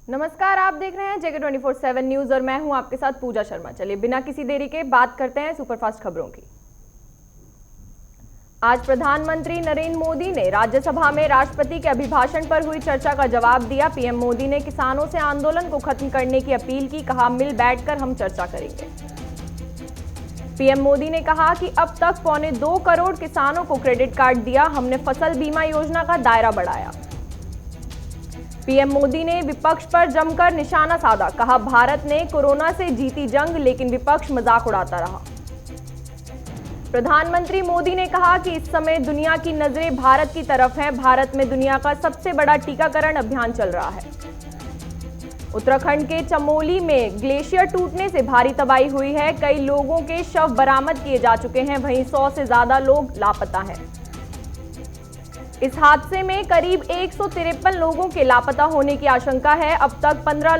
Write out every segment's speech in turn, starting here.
नमस्कार, आप देख रहे हैं जेके 24/7 न्यूज और मैं हूं आपके साथ पूजा शर्मा। चलिए बिना किसी देरी के बात करते हैं सुपरफास्ट खबरों की। आज प्रधानमंत्री नरेंद्र मोदी ने राज्यसभा में राष्ट्रपति के अभिभाषण पर हुई चर्चा का जवाब दिया। पीएम मोदी ने किसानों से आंदोलन को खत्म करने की अपील की। कहा, मिल बैठकर हम चर्चा करेंगे। पीएम मोदी ने कहा कि अब तक 2.25 करोड़ किसानों को क्रेडिट कार्ड दिया। हमने फसल बीमा योजना का दायरा बढ़ाया। पीएम मोदी ने विपक्ष पर जमकर निशाना साधा। कहा, भारत ने कोरोना से जीती जंग, लेकिन विपक्ष मजाक उड़ाता रहा। प्रधानमंत्री मोदी ने कहा कि इस समय दुनिया की नजरें भारत की तरफ हैं। भारत में दुनिया का सबसे बड़ा टीकाकरण अभियान चल रहा है। उत्तराखंड के चमोली में ग्लेशियर टूटने से भारी तबाही हुई है। कई लोगों के शव बरामद किए जा चुके हैं, वहीं 100 से ज्यादा लोग लापता हैं। इस हादसे में करीब 153 लोगों के लापता होने की आशंका है। अब तक 15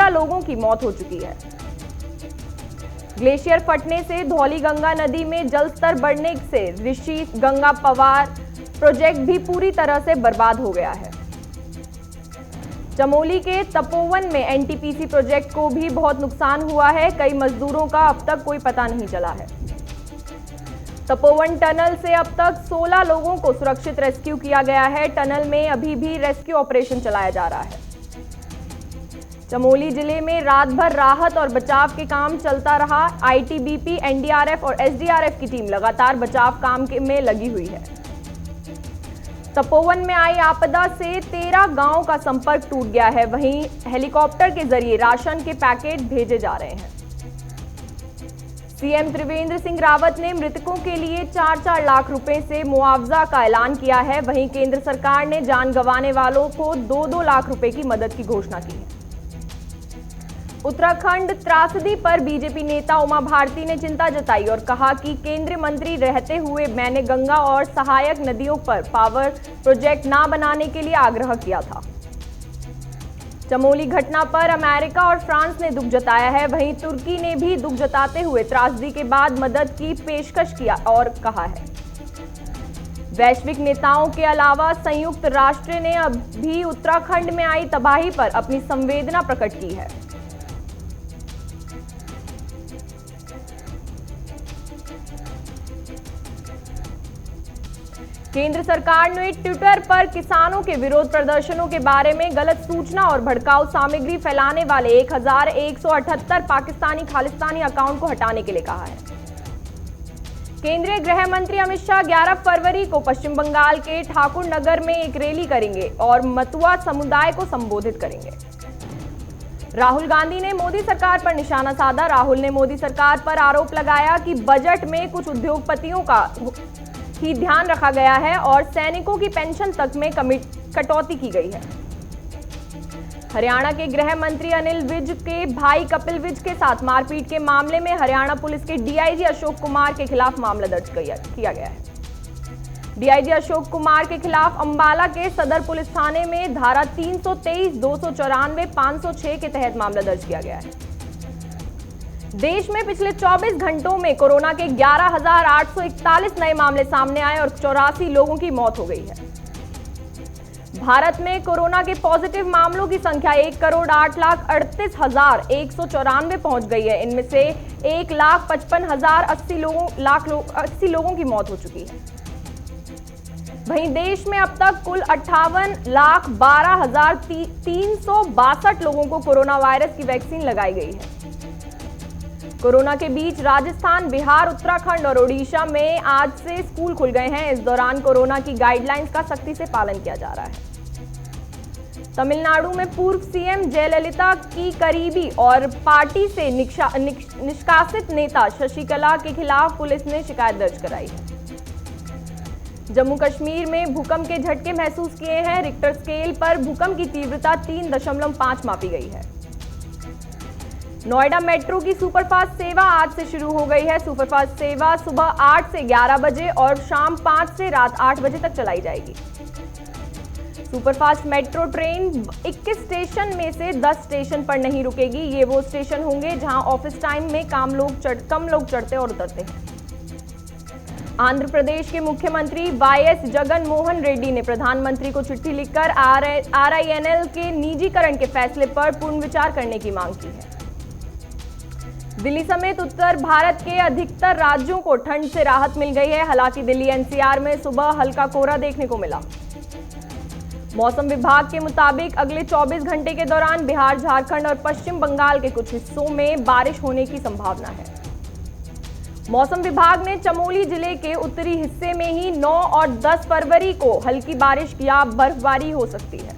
लोगों की मौत हो चुकी है। ग्लेशियर फटने से धौलीगंगा नदी में जलस्तर बढ़ने से ऋषि गंगा पवार प्रोजेक्ट भी पूरी तरह से बर्बाद हो गया है। चमोली के तपोवन में एनटीपीसी प्रोजेक्ट को भी बहुत नुकसान हुआ है। कई मजदूरों का अब तक कोई पता नहीं चला है। तपोवन टनल से अब तक 16 लोगों को सुरक्षित रेस्क्यू किया गया है। टनल में अभी भी रेस्क्यू ऑपरेशन चलाया जा रहा है। चमोली जिले में रात भर राहत और बचाव के काम चलता रहा। आईटीबीपी, एनडीआरएफ और एसडीआरएफ की टीम लगातार बचाव काम में लगी हुई है। तपोवन में आई आपदा से 13 गांवों का संपर्क टूट गया है। वहीं हेलीकॉप्टर के जरिए राशन के पैकेट भेजे जा रहे हैं। सीएम त्रिवेंद्र सिंह रावत ने मृतकों के लिए 4-4 लाख रुपए से मुआवजा का ऐलान किया है। वहीं केंद्र सरकार ने जान गंवाने वालों को 2-2 लाख रुपए की मदद की घोषणा की है। उत्तराखंड त्रासदी पर बीजेपी नेता उमा भारती ने चिंता जताई और कहा कि केंद्रीय मंत्री रहते हुए मैंने गंगा और सहायक नदियों पर पावर प्रोजेक्ट न बनाने के लिए आग्रह किया था। चमोली घटना पर अमेरिका और फ्रांस ने दुख जताया है। वहीं तुर्की ने भी दुख जताते हुए त्रासदी के बाद मदद की पेशकश किया और कहा है। वैश्विक नेताओं के अलावा संयुक्त राष्ट्र ने अभी उत्तराखंड में आई तबाही पर अपनी संवेदना प्रकट की है। केंद्र सरकार ने ट्विटर पर किसानों के विरोध प्रदर्शनों के बारे में गलत सूचना और भड़काऊ सामग्री फैलाने वाले 1178 पाकिस्तानी खालिस्तानी अकाउंट को हटाने के लिए कहा है। केंद्रीय गृह मंत्री अमित शाह 11 फरवरी को पश्चिम बंगाल के ठाकुर नगर में एक रैली करेंगे और मतुआ समुदाय को संबोधित करेंगे। राहुल गांधी ने मोदी सरकार पर निशाना साधा। राहुल ने मोदी सरकार पर आरोप लगाया कि बजट में कुछ उद्योगपतियों का ही ध्यान रखा गया है और सैनिकों की पेंशन तक में कटौती की गई है। हरियाणा के गृह मंत्री अनिल विज के भाई कपिल विज के साथ मारपीट के मामले में हरियाणा पुलिस के डीआईजी अशोक कुमार के खिलाफ मामला दर्ज किया गया है। डीआईजी अशोक कुमार के खिलाफ अंबाला के सदर पुलिस थाने में धारा 323, 294, 506 के तहत मामला दर्ज किया गया है। देश में पिछले 24 घंटों में कोरोना के 11,841 नए मामले सामने आए और 84 लोगों की मौत हो गई है। भारत में कोरोना के पॉजिटिव मामलों की संख्या 1,08,38,194 पहुंच गई है। इनमें से 1,55,080 लोगों की मौत हो चुकी है। वहीं देश में अब तक कुल 58,12,362 लोगों को कोरोना वायरस की वैक्सीन लगाई गई है। कोरोना के बीच राजस्थान, बिहार, उत्तराखंड और ओडिशा में आज से स्कूल खुल गए हैं। इस दौरान कोरोना की गाइडलाइंस का सख्ती से पालन किया जा रहा है। तमिलनाडु में पूर्व सीएम जयललिता की करीबी और पार्टी से निष्कासित नेता शशिकला के खिलाफ पुलिस ने शिकायत दर्ज कराई है। जम्मू कश्मीर में भूकंप के झटके महसूस किए हैं। रिक्टर स्केल पर भूकंप की तीव्रता 3.5 मापी गई है। नोएडा मेट्रो की सुपरफास्ट सेवा आज से शुरू हो गई है। सुपरफास्ट सेवा सुबह 8 से 11 बजे और शाम 5 से रात 8 बजे तक चलाई जाएगी। सुपरफास्ट मेट्रो ट्रेन 21 स्टेशन में से 10 स्टेशन पर नहीं रुकेगी। ये वो स्टेशन होंगे जहां ऑफिस टाइम में कम लोग चढ़ते और उतरते हैं। आंध्र प्रदेश के मुख्यमंत्री वाईएस जगन मोहन रेड्डी ने प्रधानमंत्री को चिट्ठी लिखकर आरआईएनएल के निजीकरण के फैसले पर पुनर्विचार करने की मांग की है। दिल्ली समेत उत्तर भारत के अधिकतर राज्यों को ठंड से राहत मिल गई है। हालांकि दिल्ली एनसीआर में सुबह हल्का कोहरा देखने को मिला। मौसम विभाग के मुताबिक अगले 24 घंटे के दौरान बिहार, झारखंड और पश्चिम बंगाल के कुछ हिस्सों में बारिश होने की संभावना है। मौसम विभाग ने चमोली जिले के उत्तरी हिस्से में ही 9 और 10 फरवरी को हल्की बारिश या बर्फबारी हो सकती है।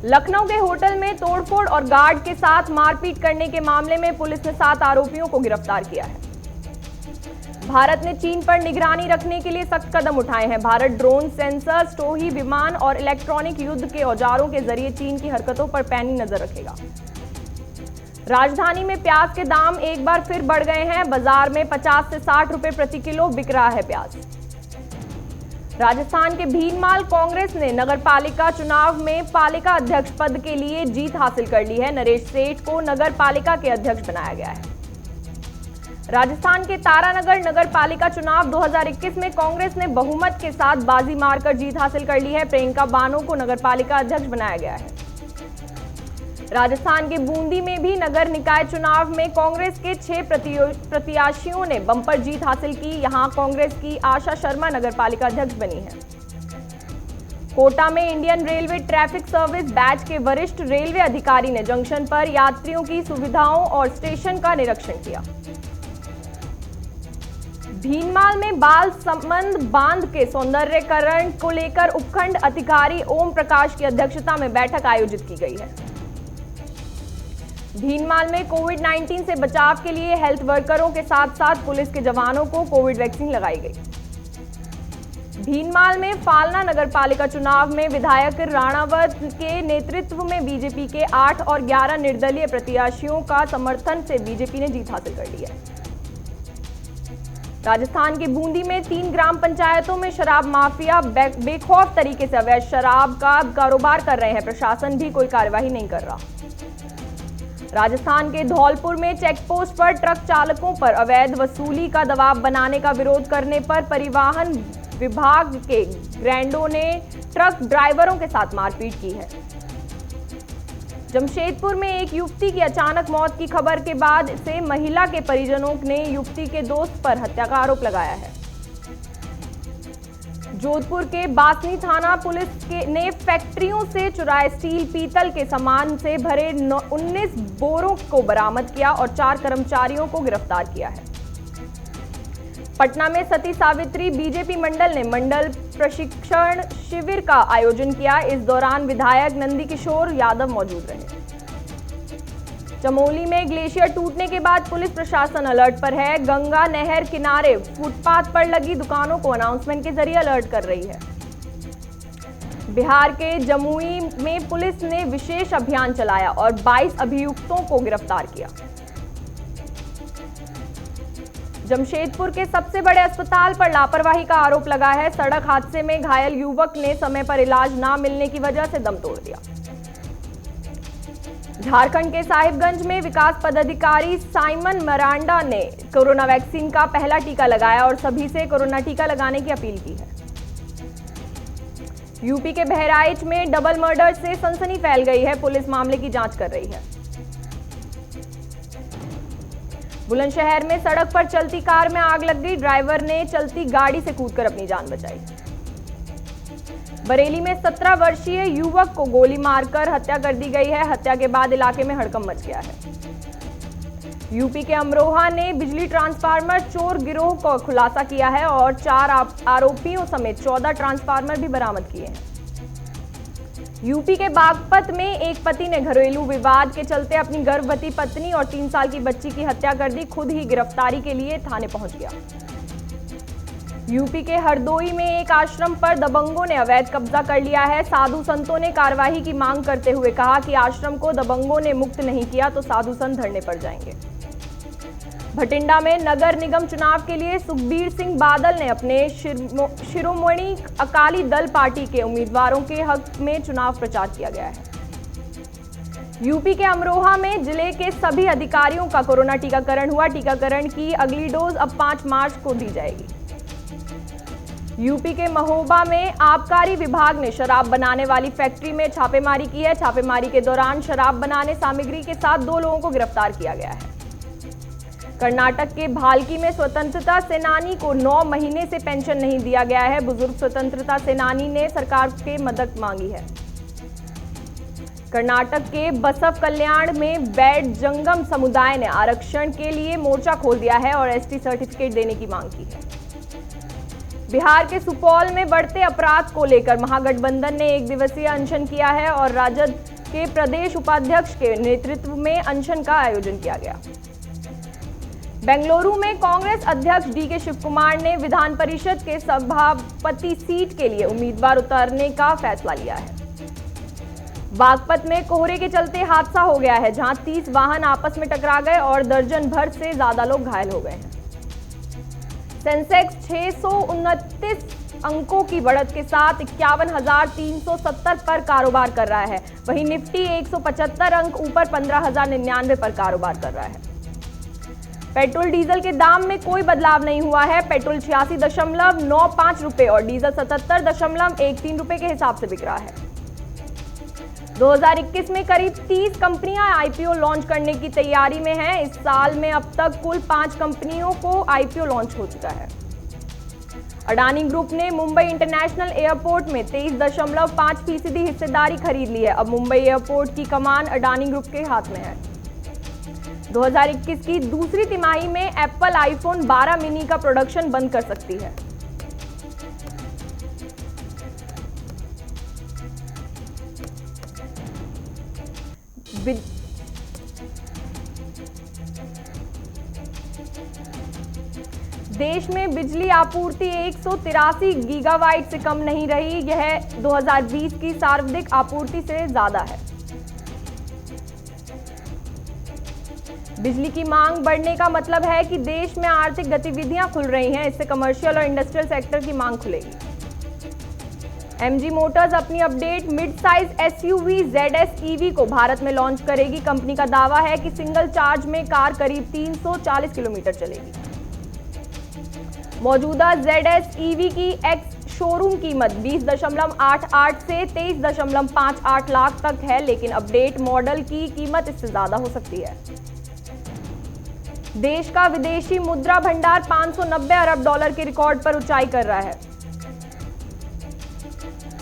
लखनऊ के होटल में तोड़फोड़ और गार्ड के साथ मारपीट करने के मामले में पुलिस ने 7 आरोपियों को गिरफ्तार किया है। भारत ने चीन पर निगरानी रखने के लिए सख्त कदम उठाए हैं। भारत ड्रोन, सेंसर, टोही विमान और इलेक्ट्रॉनिक युद्ध के औजारों के जरिए चीन की हरकतों पर पैनी नजर रखेगा। राजधानी में प्याज के दाम एक बार फिर बढ़ गए हैं। बाजार में 50 से 60 रुपए प्रति किलो बिक रहा है प्याज। राजस्थान के भीनमाल कांग्रेस ने नगर पालिका चुनाव में पालिका अध्यक्ष पद के लिए जीत हासिल कर ली है। नरेश सेठ को नगर पालिका के अध्यक्ष बनाया गया है। राजस्थान के तारानगर नगर पालिका चुनाव 2021 में कांग्रेस ने बहुमत के साथ बाजी मारकर जीत हासिल कर ली है। प्रियंका बानो को नगर पालिका अध्यक्ष बनाया गया है। राजस्थान के बूंदी में भी नगर निकाय चुनाव में कांग्रेस के 6 प्रत्याशियों ने बम्पर जीत हासिल की। यहां कांग्रेस की आशा शर्मा नगर पालिका अध्यक्ष बनी है। कोटा में Indian railway traffic service batch के वरिष्ठ रेलवे अधिकारी ने जंक्शन पर यात्रियों की सुविधाओं और स्टेशन का निरीक्षण किया। भीनमाल में बाल संबंध बांध के सौंदर्यीकरण को लेकर उपखंड अधिकारी ओम प्रकाश की अध्यक्षता में बैठक आयोजित की गई है। भीनमाल में कोविड-19 से बचाव के लिए हेल्थ वर्करों के साथ साथ पुलिस के जवानों को कोविड वैक्सीन लगाई गई। भीनमाल में फालना नगर पालिका चुनाव में विधायक राणावत के नेतृत्व में बीजेपी के 8 और 11 निर्दलीय प्रत्याशियों का समर्थन से बीजेपी ने जीत हासिल कर ली है। राजस्थान के बूंदी में 3 ग्राम पंचायतों में शराब माफिया बेखौफ तरीके से अवैध शराब का कारोबार कर रहे हैं। प्रशासन भी कोई कार्यवाही नहीं कर रहा। राजस्थान के धौलपुर में चेकपोस्ट पर ट्रक चालकों पर अवैध वसूली का दबाव बनाने का विरोध करने पर परिवहन विभाग के ग्रैंडों ने ट्रक ड्राइवरों के साथ मारपीट की है। जमशेदपुर में एक युवती की अचानक मौत की खबर के बाद से महिला के परिजनों ने युवती के दोस्त पर हत्या का आरोप लगाया है। जोधपुर के बासनी थाना पुलिस ने फैक्ट्रियों से चुराए स्टील पीतल के सामान से भरे 19 बोरों को बरामद किया और 4 कर्मचारियों को गिरफ्तार किया है। पटना में सती सावित्री बीजेपी मंडल ने मंडल प्रशिक्षण शिविर का आयोजन किया। इस दौरान विधायक नंदकिशोर यादव मौजूद रहे। चमोली में ग्लेशियर टूटने के बाद पुलिस प्रशासन अलर्ट पर है। गंगा नहर किनारे फुटपाथ पर लगी दुकानों को अनाउंसमेंट के जरिए अलर्ट कर रही है। बिहार के जमुई में पुलिस ने विशेष अभियान चलाया और 22 अभियुक्तों को गिरफ्तार किया। जमशेदपुर के सबसे बड़े अस्पताल पर लापरवाही का आरोप लगा है। सड़क हादसे में घायल युवक ने समय पर इलाज न मिलने की वजह से दम तोड़ दिया। झारखंड के साहिबगंज में विकास पदाधिकारी साइमन मरांडा ने कोरोना वैक्सीन का पहला टीका लगाया और सभी से कोरोना टीका लगाने की अपील की है। यूपी के बहराइच में डबल मर्डर से सनसनी फैल गई है। पुलिस मामले की जांच कर रही है। बुलंदशहर में सड़क पर चलती कार में आग लग गई। ड्राइवर ने चलती गाड़ी से कूदकर अपनी जान बचाई। बरेली में 17 वर्षीय युवक को गोली मारकर हत्या कर दी गई है। हत्या के बाद इलाके में हड़कंप मच गया है। यूपी के अमरोहा ने बिजली ट्रांसफार्मर चोर गिरोह को खुलासा किया है और 4 आरोपियों समेत 14 ट्रांसफार्मर भी बरामद किए हैं। यूपी के बागपत में एक पति ने घरेलू विवाद के चलते अपनी गर्भवती पत्नी और 3 साल की बच्ची की हत्या कर दी। खुद ही गिरफ्तारी के लिए थाने पहुंच गया। यूपी के हरदोई में एक आश्रम पर दबंगों ने अवैध कब्जा कर लिया है। साधु संतों ने कार्रवाई की मांग करते हुए कहा कि आश्रम को दबंगों ने मुक्त नहीं किया तो साधु संत धरने पर जाएंगे। भटिंडा में नगर निगम चुनाव के लिए सुखबीर सिंह बादल ने अपने शिरोमणि अकाली दल पार्टी के उम्मीदवारों के हक में चुनाव प्रचार किया गया है। यूपी के अमरोहा में जिले के सभी अधिकारियों का कोरोना टीकाकरण हुआ। टीकाकरण की अगली डोज अब 5 मार्च को दी जाएगी। यूपी के महोबा में आबकारी विभाग ने शराब बनाने वाली फैक्ट्री में छापेमारी की है। छापेमारी के दौरान शराब बनाने सामग्री के साथ 2 लोगों को गिरफ्तार किया गया है। कर्नाटक के भाल्की में स्वतंत्रता सेनानी को 9 महीने से पेंशन नहीं दिया गया है। बुजुर्ग स्वतंत्रता सेनानी ने सरकार से मदद मांगी है। कर्नाटक के बसव कल्याण में बैड जंगम समुदाय ने आरक्षण के लिए मोर्चा खोल दिया है और एसटी सर्टिफिकेट देने की मांग की है। बिहार के सुपौल में बढ़ते अपराध को लेकर महागठबंधन ने 1 दिवसीय अनशन किया है और राजद के प्रदेश उपाध्यक्ष के नेतृत्व में अनशन का आयोजन किया गया। बेंगलुरु में कांग्रेस अध्यक्ष डीके शिव कुमार ने विधान परिषद के सभापति सीट के लिए उम्मीदवार उतारने का फैसला लिया है। बागपत में कोहरे के चलते हादसा हो गया है, जहां 30 वाहन आपस में टकरा गए और दर्जन भर से ज्यादा लोग घायल हो गए हैं। सेंसेक्स 629 अंकों की बढ़त के साथ 51,370 पर कारोबार कर रहा है। वहीं निफ्टी 175 अंक ऊपर 15,099 पर कारोबार कर रहा है। पेट्रोल डीजल के दाम में कोई बदलाव नहीं हुआ है। पेट्रोल 86.95 रुपए और डीजल 77.13 रुपए के हिसाब से बिक रहा है। 2021 में करीब 30 कंपनियां आईपीओ लॉन्च करने की तैयारी में हैं। इस साल में अब तक कुल 5 कंपनियों को आईपीओ लॉन्च हो चुका है। अडानी ग्रुप ने मुंबई इंटरनेशनल एयरपोर्ट में 23.5% हिस्सेदारी खरीद ली है। अब मुंबई एयरपोर्ट की कमान अडानी ग्रुप के हाथ में है। 2021 की दूसरी तिमाही में एप्पल आईफोन 12 मिनी का प्रोडक्शन बंद कर सकती है। देश में बिजली आपूर्ति 183 गीगावाट से कम नहीं रही। यह 2020 की सर्वाधिक आपूर्ति से ज्यादा है। बिजली की मांग बढ़ने का मतलब है कि देश में आर्थिक गतिविधियां खुल रही हैं। इससे कमर्शियल और इंडस्ट्रियल सेक्टर की मांग खुलेगी। एमजी मोटर्स अपनी update mid size SUV ZS EV को भारत में लॉन्च करेगी। कंपनी का दावा है कि सिंगल चार्ज में कार करीब 340 किलोमीटर चलेगी। मौजूदा ZS EV की एक्स शोरूम कीमत 20.88 से 23.58 लाख तक है, लेकिन अपडेट मॉडल की कीमत इससे ज्यादा हो सकती है। देश का विदेशी मुद्रा भंडार 590 अरब डॉलर के रिकॉर्ड पर ऊंचाई कर रहा है।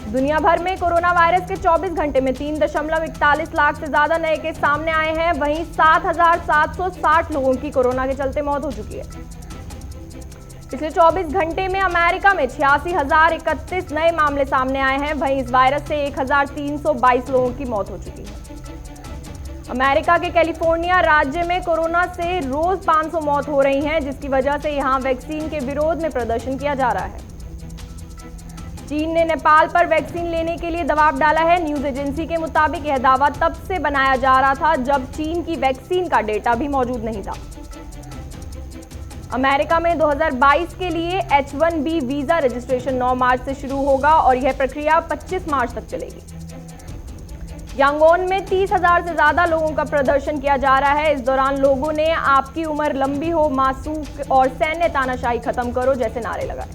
दुनिया भर में कोरोना वायरस के 24 घंटे में 3.41 लाख से ज्यादा नए केस सामने आए हैं। वहीं 7,760 लोगों की कोरोना के चलते मौत हो चुकी है। पिछले 24 घंटे में अमेरिका में 86,031 नए मामले सामने आए हैं। वहीं इस वायरस से 1,322 लोगों की मौत हो चुकी है। अमेरिका के कैलिफोर्निया राज्य में कोरोना से रोज 500 मौत हो रही हैं, जिसकी वजह से यहां वैक्सीन के विरोध में प्रदर्शन किया जा रहा है। चीन ने नेपाल पर वैक्सीन लेने के लिए दबाव डाला है। न्यूज एजेंसी के मुताबिक यह दावा तब से बनाया जा रहा था जब चीन की वैक्सीन का डेटा भी मौजूद नहीं था। अमेरिका में 2022 के लिए H-1B वीजा रजिस्ट्रेशन 9 मार्च से शुरू होगा और यह प्रक्रिया 25 मार्च तक चलेगी। यांगोन में 30,000 से ज्यादा लोगों का प्रदर्शन किया जा रहा है। इस दौरान लोगों ने आपकी उम्र लंबी हो, मासूक और सैन्य तानाशाही खत्म करो जैसे नारे लगाए।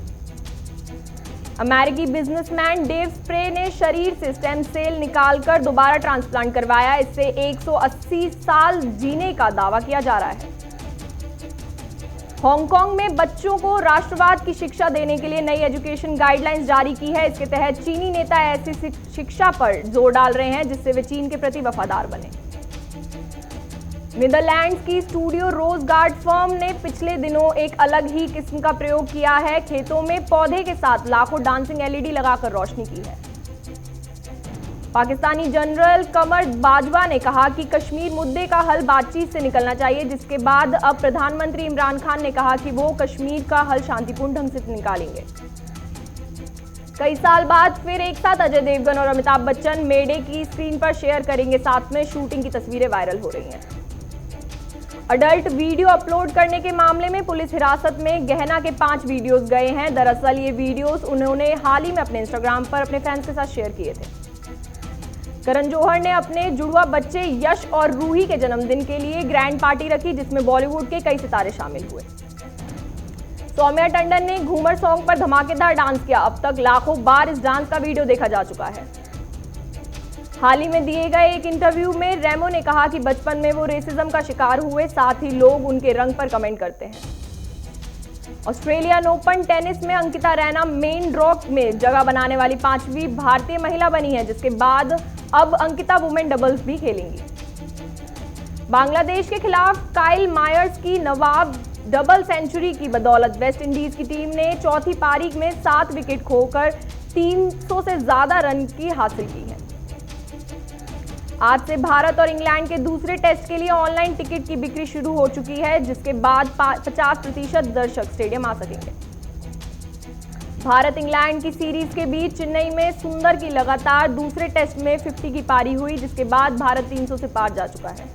अमेरिकी बिजनेसमैन डेव स्प्रे ने शरीर से स्टेम सेल निकालकर दोबारा ट्रांसप्लांट करवाया। इससे 180 साल जीने का दावा किया जा रहा है। हांगकांग में बच्चों को राष्ट्रवाद की शिक्षा देने के लिए नई एजुकेशन गाइडलाइंस जारी की है। इसके तहत चीनी नेता ऐसी शिक्षा पर जोर डाल रहे हैं जिससे वे चीन के प्रति वफादार बने। नीदरलैंड्स की स्टूडियो रोज गार्ड फर्म ने पिछले दिनों एक अलग ही किस्म का प्रयोग किया है। खेतों में पौधे के साथ लाखों डांसिंग LED लगाकर रोशनी की है। पाकिस्तानी जनरल कमर बाजवा ने कहा कि कश्मीर मुद्दे का हल बातचीत से निकलना चाहिए, जिसके बाद अब प्रधानमंत्री इमरान खान ने कहा कि वो कश्मीर का हल शांतिपूर्ण ढंग से निकालेंगे। कई साल बाद फिर एक साथ अजय देवगन और अमिताभ बच्चन मेडे की स्क्रीन पर शेयर करेंगे साथ में। शूटिंग की तस्वीरें वायरल हो रही हैं। अडल्ट वीडियो अपलोड करने के मामले में पुलिस हिरासत में गहना के 5 वीडियोस गए हैं। दरअसल ये वीडियोस उन्होंने हाल ही में अपने इंस्टाग्राम पर अपने फैंस के साथ शेयर किए थे। करण जौहर ने अपने जुड़वा बच्चे यश और रूही के जन्मदिन के लिए ग्रैंड पार्टी रखी, जिसमें बॉलीवुड के कई सितारे शामिल हुए। सौम्या टंडन ने घूमर सॉन्ग पर धमाकेदार डांस किया। अब तक लाखों बार इस डांस का वीडियो देखा जा चुका है। हाल ही में दिए गए एक इंटरव्यू में रेमो ने कहा कि बचपन में वो रेसिज्म का शिकार हुए, साथ ही लोग उनके रंग पर कमेंट करते हैं। ऑस्ट्रेलियन ओपन टेनिस में अंकिता रैना मेन ड्रॉ में जगह बनाने वाली 5वीं भारतीय महिला बनी है, जिसके बाद अब अंकिता वुमेन डबल्स भी खेलेंगी। बांग्लादेश के खिलाफ काइल मायर्स की नवाब डबल सेंचुरी की बदौलत वेस्ट इंडीज की टीम ने चौथी पारी में 7 विकेट खोकर 300 से ज्यादा रन की हासिल की है। आज से भारत और इंग्लैंड के दूसरे टेस्ट के लिए ऑनलाइन टिकट की बिक्री शुरू हो चुकी है, जिसके बाद 50% दर्शक स्टेडियम आ सकेंगे। भारत इंग्लैंड की सीरीज के बीच चेन्नई में सुंदर की लगातार दूसरे टेस्ट में 50 की पारी हुई, जिसके बाद भारत 300 से पार जा चुका है।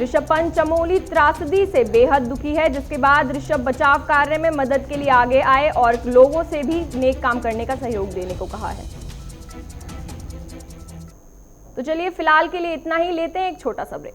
ऋषभ पंत चमोली त्रासदी से बेहद दुखी है, जिसके बाद ऋषभ बचाव कार्य में मदद के लिए आगे आए और लोगों से भी नेक काम करने का सहयोग देने को कहा है। तो चलिए फिलहाल के लिए इतना ही, लेते हैं एक छोटा सा ब्रेक।